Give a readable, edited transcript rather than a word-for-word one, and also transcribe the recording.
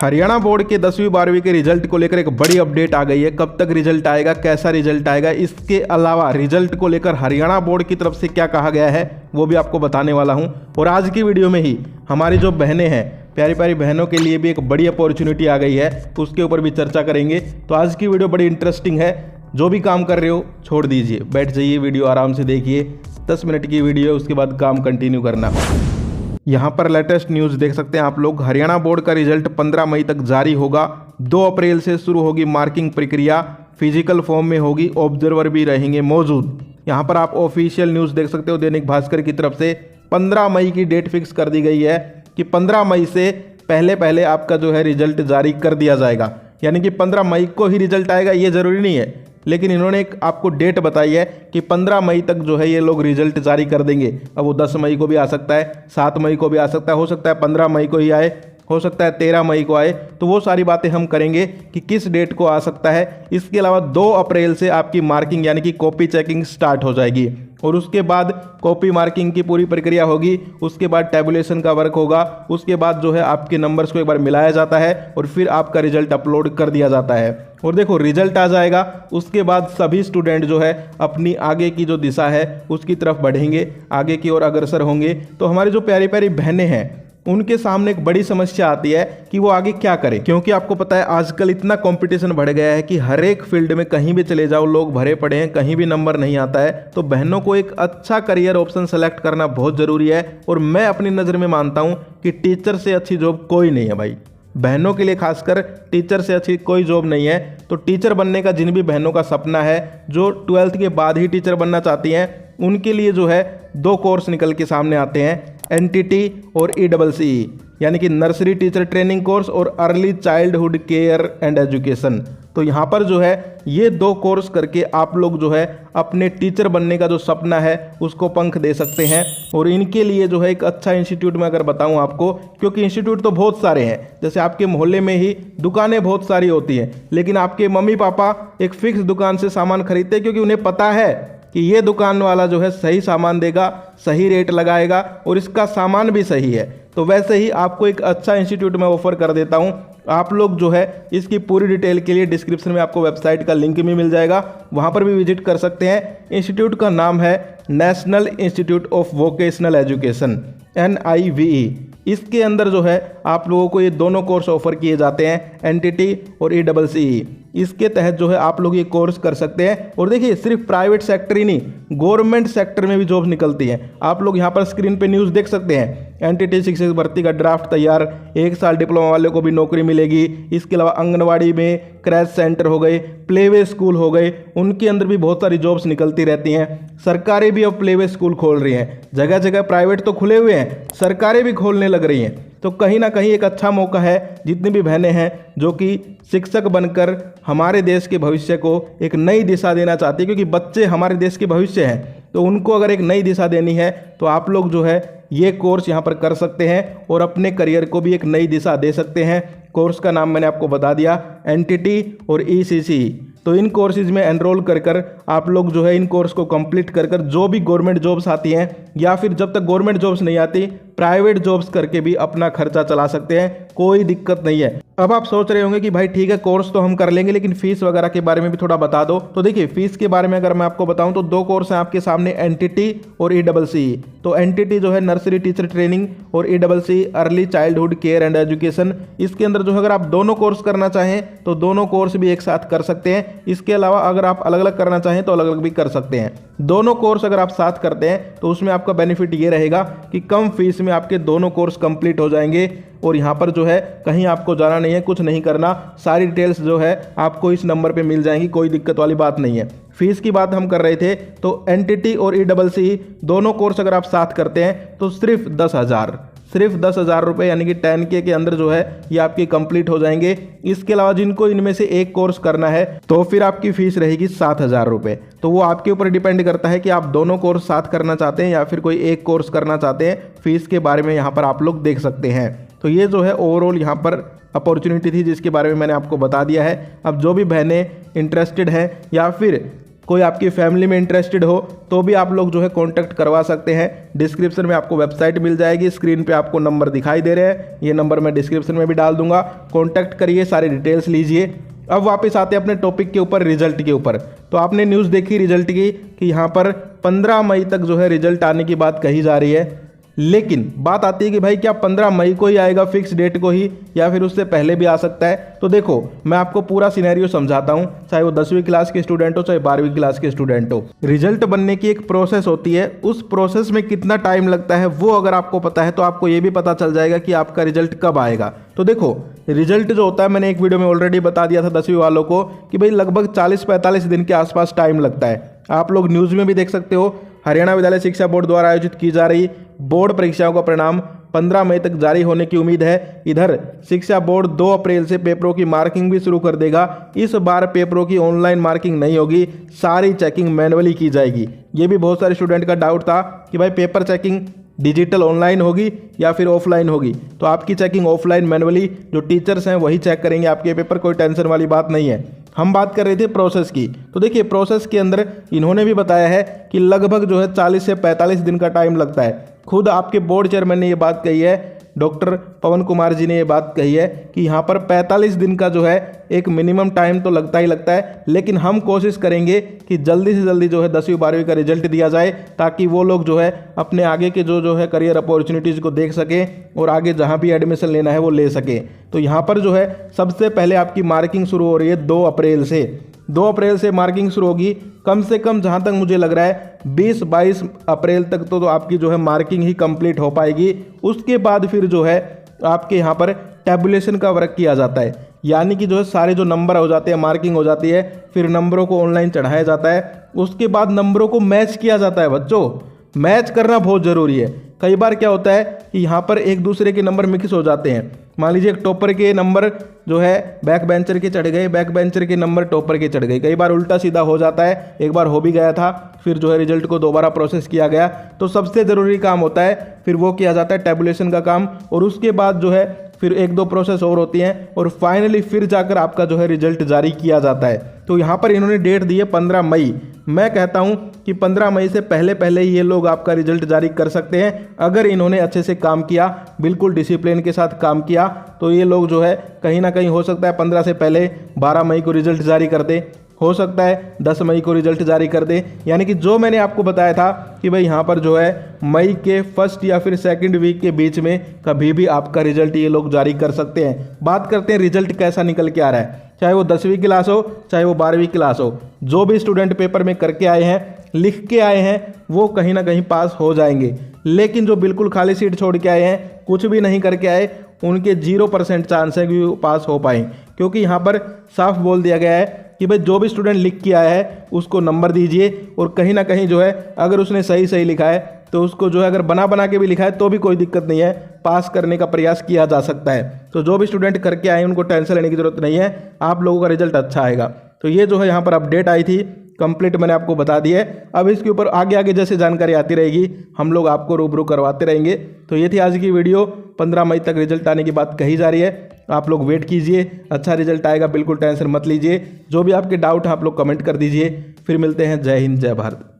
Haryana board के 10वीं 12वीं के रिजल्ट को लेकर एक बड़ी अपडेट आ गई है। कब तक रिजल्ट आएगा, कैसा रिजल्ट आएगा, इसके अलावा रिजल्ट को लेकर हरियाणा बोर्ड की तरफ से क्या कहा गया है वो भी आपको बताने वाला हूं। और आज की वीडियो में ही हमारी जो बहनें हैं, प्यारी प्यारी बहनों के लिए भी एक बड़ी अपॉर्चुनिटी आ गई है, उसके ऊपर भी चर्चा करेंगे। तो आज की वीडियो बड़ी इंटरेस्टिंग है। जो भी काम कर रहे हो छोड़ दीजिए, बैठ जाइए, वीडियो आराम से देखिए। 10 मिनट की वीडियो, उसके बाद काम कंटिन्यू करना। यहाँ पर लेटेस्ट न्यूज़ देख सकते हैं आप लोग। हरियाणा बोर्ड का रिजल्ट 15 मई तक जारी होगा। 2 अप्रैल से शुरू होगी मार्किंग प्रक्रिया। फिजिकल फॉर्म में होगी, ऑब्जर्वर भी रहेंगे मौजूद। यहाँ पर आप ऑफिशियल न्यूज़ देख सकते हो दैनिक भास्कर की तरफ से 15 मई की डेट फिक्स कर दी गई है कि 15 मई से पहले आपका जो है रिजल्ट जारी कर दिया जाएगा। यानी कि 15 मई को ही रिजल्ट आएगा ये ज़रूरी नहीं है, लेकिन इन्होंने एक आपको डेट बताई है कि 15 मई तक जो है ये लोग रिजल्ट जारी कर देंगे। अब वो 10 मई को भी आ सकता है, 7 मई को भी आ सकता है, हो सकता है 15 मई को ही आए, हो सकता है 13 मई को आए। तो वो सारी बातें हम करेंगे कि किस डेट को आ सकता है। इसके अलावा 2 अप्रैल से आपकी मार्किंग यानी कि कॉपी चेकिंग स्टार्ट हो जाएगी और उसके बाद कॉपी मार्किंग की पूरी प्रक्रिया होगी। उसके बाद टैबुलेशन का वर्क होगा। उसके बाद जो है आपके नंबर्स को एक बार मिलाया जाता है और फिर आपका रिजल्ट अपलोड कर दिया जाता है। और देखो रिजल्ट आ जाएगा, उसके बाद सभी स्टूडेंट जो है अपनी आगे की जो दिशा है उसकी तरफ बढ़ेंगे, आगे की ओर अग्रसर होंगे। तो हमारी जो प्यारी प्यारी बहनें हैं उनके सामने एक बड़ी समस्या आती है कि वो आगे क्या करें, क्योंकि आपको पता है आजकल इतना कंपटीशन बढ़ गया है कि हर एक फील्ड में कहीं भी चले जाओ लोग भरे पड़े हैं, कहीं भी नंबर नहीं आता है। तो बहनों को एक अच्छा करियर ऑप्शन सेलेक्ट करना बहुत ज़रूरी है। और मैं अपनी नज़र में मानता हूँ कि टीचर से अच्छी जॉब कोई नहीं है भाई। बहनों के लिए खासकर टीचर से अच्छी कोई जॉब नहीं है। तो टीचर बनने का जिन भी बहनों का सपना है, जो 12th के बाद ही टीचर बनना चाहती हैं, उनके लिए जो है 2 कोर्स निकल के सामने आते हैं, NTT और ECCE, यानी कि नर्सरी टीचर ट्रेनिंग कोर्स और early childhood care and education. तो यहाँ पर जो है ये 2 कोर्स करके आप लोग जो है अपने टीचर बनने का जो सपना है उसको पंख दे सकते हैं। और इनके लिए जो है एक अच्छा इंस्टीट्यूट में अगर बताऊं आपको, क्योंकि इंस्टीट्यूट तो बहुत सारे हैं, जैसे आपके मोहल्ले में ही दुकानें बहुत सारी होती हैं, लेकिन आपके मम्मी पापा एक फिक्स दुकान से सामान खरीदते हैं क्योंकि उन्हें पता है कि ये दुकान वाला जो है सही सामान देगा, सही रेट लगाएगा और इसका सामान भी सही है। तो वैसे ही आपको एक अच्छा इंस्टीट्यूट में ऑफर कर देता हूँ। आप लोग जो है इसकी पूरी डिटेल के लिए डिस्क्रिप्शन में आपको वेबसाइट का लिंक भी मिल जाएगा, वहाँ पर भी विजिट कर सकते हैं। इंस्टीट्यूट का नाम है national institute of vocational education, NIVE। इसके अंदर जो है आप लोगों को ये दोनों कोर्स ऑफर किए जाते हैं, NTT और ECCE। इसके तहत जो है आप लोग ये कोर्स कर सकते हैं। और देखिए सिर्फ प्राइवेट सेक्टर ही नहीं, गवर्नमेंट सेक्टर में भी जॉब्स निकलती हैं। आप लोग यहाँ पर स्क्रीन पे न्यूज़ देख सकते हैं, NTT शिक्षक भर्ती का ड्राफ्ट तैयार, 1 साल डिप्लोमा वाले को भी नौकरी मिलेगी। इसके अलावा आंगनवाड़ी में क्रैश सेंटर हो गए, प्लेवे स्कूल हो गए, उनके अंदर भी बहुत सारी जॉब्स निकलती रहती हैं। सरकारें भी अब प्लेवे स्कूल खोल रही हैं, जगह जगह प्राइवेट तो खुले हुए हैं, सरकारें भी खोलने लग रही हैं। तो कहीं ना कहीं एक अच्छा मौका है, जितनी भी बहनें हैं जो कि शिक्षक बनकर हमारे देश के भविष्य को एक नई दिशा देना चाहती है, क्योंकि बच्चे हमारे देश के भविष्य हैं, तो उनको अगर एक नई दिशा देनी है तो आप लोग जो है ये कोर्स यहाँ पर कर सकते हैं और अपने करियर को भी एक नई दिशा दे सकते हैं। कोर्स का नाम मैंने आपको बता दिया, NTT और ECCE। तो इन कोर्सेज में एनरोल कर आप लोग जो है इन कोर्स को कंप्लीट कर जो भी गवर्नमेंट जॉब्स आती हैं, या फिर जब तक गवर्नमेंट जॉब्स नहीं आती प्राइवेट जॉब्स करके भी अपना खर्चा चला सकते हैं, कोई दिक्कत नहीं है। अब आप सोच रहे होंगे कि भाई ठीक है कोर्स तो हम कर लेंगे, लेकिन फीस वगैरह के बारे में भी थोड़ा बता दो। तो देखिए फीस के बारे में अगर मैं आपको बताऊं तो 2 कोर्स हैं आपके सामने, NTT और ECCE। तो NTT जो है नर्सरी टीचर ट्रेनिंग और ECCE early childhood care and education. इसके अंदर जो है अगर आप दोनों कोर्स करना चाहें तो दोनों कोर्स भी एक साथ कर सकते हैं। इसके अलावा अगर आप अलग अलग करना चाहें तो अलग अलग भी कर सकते हैं। दोनों कोर्स अगर आप साथ करते हैं तो उसमें आपका बेनिफिट ये रहेगा कि कम फीस में आपके दोनों कोर्स कंप्लीट हो जाएंगे। और यहाँ पर जो है कहीं आपको जाना नहीं है, कुछ नहीं करना, सारी डिटेल्स जो है आपको इस नंबर पे मिल जाएंगी, कोई दिक्कत वाली बात नहीं है। फीस की बात हम कर रहे थे, तो NTT और ECCE दोनों कोर्स अगर आप साथ करते हैं तो सिर्फ 10,000 रुपये यानी कि 10K के अंदर जो है ये आपके कंप्लीट हो जाएंगे। इसके अलावा जिनको इनमें से एक कोर्स करना है तो फिर आपकी फीस रहेगी 7,000 रुपये। तो वो आपके ऊपर डिपेंड करता है कि आप दोनों कोर्स साथ करना चाहते हैं या फिर कोई एक कोर्स करना चाहते हैं। फीस के बारे में यहाँ पर आप लोग देख सकते हैं। तो ये जो है ओवरऑल यहाँ पर अपॉर्चुनिटी थी जिसके बारे में मैंने आपको बता दिया है। अब जो भी बहनें इंटरेस्टेड हैं या फिर कोई आपकी फैमिली में इंटरेस्टेड हो तो भी आप लोग जो है कॉन्टैक्ट करवा सकते हैं। डिस्क्रिप्शन में आपको वेबसाइट मिल जाएगी, स्क्रीन पे आपको नंबर दिखाई दे रहे हैं, ये नंबर मैं डिस्क्रिप्शन में भी डाल दूंगा। कॉन्टैक्ट करिए, सारी डिटेल्स लीजिए। अब वापस आते हैं अपने टॉपिक के ऊपर, रिजल्ट के ऊपर। तो आपने न्यूज़ देखी रिजल्ट की कि यहाँ पर 15 मई तक जो है रिजल्ट आने की बात कही जा रही है। लेकिन बात आती है कि भाई क्या 15 मई को ही आएगा फिक्स डेट को ही, या फिर उससे पहले भी आ सकता है। तो देखो मैं आपको पूरा सिनेरियो समझाता हूं, चाहे वो 10वीं क्लास के स्टूडेंट हो चाहे 12वीं क्लास के स्टूडेंट हो। रिजल्ट बनने की एक प्रोसेस होती है, उस प्रोसेस में कितना टाइम लगता है वो अगर आपको पता है तो आपको ये भी पता चल जाएगा कि आपका रिजल्ट कब आएगा। तो देखो रिजल्ट जो होता है, मैंने एक वीडियो में ऑलरेडी बता दिया था 10वीं वालों को कि भाई लगभग 40-45 दिन के आसपास टाइम लगता है। आप लोग न्यूज़ में भी देख सकते हो, हरियाणा विद्यालय शिक्षा बोर्ड द्वारा आयोजित की जा रही बोर्ड परीक्षाओं का परिणाम 15 मई तक जारी होने की उम्मीद है। इधर शिक्षा बोर्ड 2 अप्रैल से पेपरों की मार्किंग भी शुरू कर देगा। इस बार पेपरों की ऑनलाइन मार्किंग नहीं होगी, सारी चेकिंग मैनुअली की जाएगी। ये भी बहुत सारे स्टूडेंट का डाउट था कि भाई पेपर चेकिंग डिजिटल ऑनलाइन होगी या फिर ऑफलाइन होगी। तो आपकी चेकिंग ऑफलाइन मैनुअली जो टीचर्स हैं वही चेक करेंगे आपके पेपर, कोई टेंशन वाली बात नहीं है। हम बात कर रहे थे प्रोसेस की। तो देखिए प्रोसेस के अंदर इन्होंने भी बताया है कि लगभग जो है 40 से 45 दिन का टाइम लगता है। खुद आपके बोर्ड चेयरमैन ने ये बात कही है, डॉक्टर पवन कुमार जी ने ये बात कही है कि यहाँ पर 45 दिन का जो है एक मिनिमम टाइम तो लगता ही लगता है। लेकिन हम कोशिश करेंगे कि जल्दी से जल्दी जो है 10वीं 12वीं का रिजल्ट दिया जाए, ताकि वो लोग जो है अपने आगे के जो है करियर अपॉर्चुनिटीज़ को देख सकें और आगे जहाँ भी एडमिशन लेना है वो ले सकें। तो यहाँ पर जो है सबसे पहले आपकी मार्किंग शुरू हो रही है 2 अप्रैल से। 2 अप्रैल से मार्किंग शुरू होगी। कम से कम जहाँ तक मुझे लग रहा है 20-22 अप्रैल तक तो आपकी जो है मार्किंग ही कंप्लीट हो पाएगी। उसके बाद फिर जो है आपके यहाँ पर टैबुलेशन का वर्क किया जाता है, यानी कि जो है सारे जो नंबर हो जाते हैं, मार्किंग हो जाती है, फिर नंबरों को ऑनलाइन चढ़ाया जाता है। उसके बाद नंबरों को मैच किया जाता है। बच्चों मैच करना बहुत ज़रूरी है। कई बार क्या होता है कि यहाँ पर एक दूसरे के नंबर मिक्स हो जाते हैं। मान लीजिए एक टॉपर के नंबर जो है बैक बेंचर के चढ़ गए, बैक बेंचर के नंबर टॉपर के चढ़ गए। कई बार उल्टा सीधा हो जाता है, एक बार हो भी गया था, फिर जो है रिजल्ट को दोबारा प्रोसेस किया गया। तो सबसे ज़रूरी काम होता है फिर वो किया जाता है टैबुलेशन का काम, और उसके बाद जो है फिर 1-2 प्रोसेस और होती हैं और फाइनली फिर जाकर आपका जो है रिजल्ट जारी किया जाता है। तो यहाँ पर इन्होंने डेट दी है 15 मई। मैं कहता हूँ कि 15 मई से पहले पहले ये लोग आपका रिजल्ट जारी कर सकते हैं। अगर इन्होंने अच्छे से काम किया, बिल्कुल डिसिप्लिन के साथ काम किया, तो ये लोग जो है कहीं ना कहीं हो सकता है 15 से पहले 12 मई को रिजल्ट जारी कर दे, हो सकता है 10 मई को रिजल्ट जारी कर दे। यानी कि जो मैंने आपको बताया था कि भाई यहाँ पर जो है मई के फर्स्ट या फिर सेकंड वीक के बीच में कभी भी आपका रिजल्ट ये लोग जारी कर सकते हैं। बात करते हैं रिजल्ट कैसा निकल के आ रहा है, चाहे वो 10वीं क्लास हो चाहे वो 12वीं क्लास हो। जो भी स्टूडेंट पेपर में करके आए हैं, लिख के आए हैं, वो कहीं ना कहीं पास हो जाएंगे। लेकिन जो बिल्कुल खाली सीट छोड़ के आए हैं, कुछ भी नहीं करके आए, उनके 0% चांस है कि वो पास हो पाएँ। क्योंकि यहाँ पर साफ बोल दिया गया है कि भाई जो भी स्टूडेंट लिख के आया है उसको नंबर दीजिए, और कहीं ना कहीं जो है अगर उसने सही लिखा है तो उसको जो है अगर बना के भी लिखा है तो भी कोई दिक्कत नहीं है, पास करने का प्रयास किया जा सकता है। तो जो भी स्टूडेंट करके आए उनको टेंशन लेने की जरूरत नहीं है, आप लोगों का रिजल्ट अच्छा आएगा। तो ये जो है यहाँ पर अपडेट आई थी, कंप्लीट मैंने आपको बता दी है। अब इसके ऊपर आगे जैसे जानकारी आती रहेगी हम लोग आपको रूबरू करवाते रहेंगे। तो ये थी आज की वीडियो। 15 मई तक रिजल्ट आने की बात कही जा रही है, आप लोग वेट कीजिए, अच्छा रिजल्ट आएगा, बिल्कुल टेंशन मत लीजिए। जो भी आपके डाउट हैं आप लोग कमेंट कर दीजिए। फिर मिलते हैं। जय हिंद, जय भारत।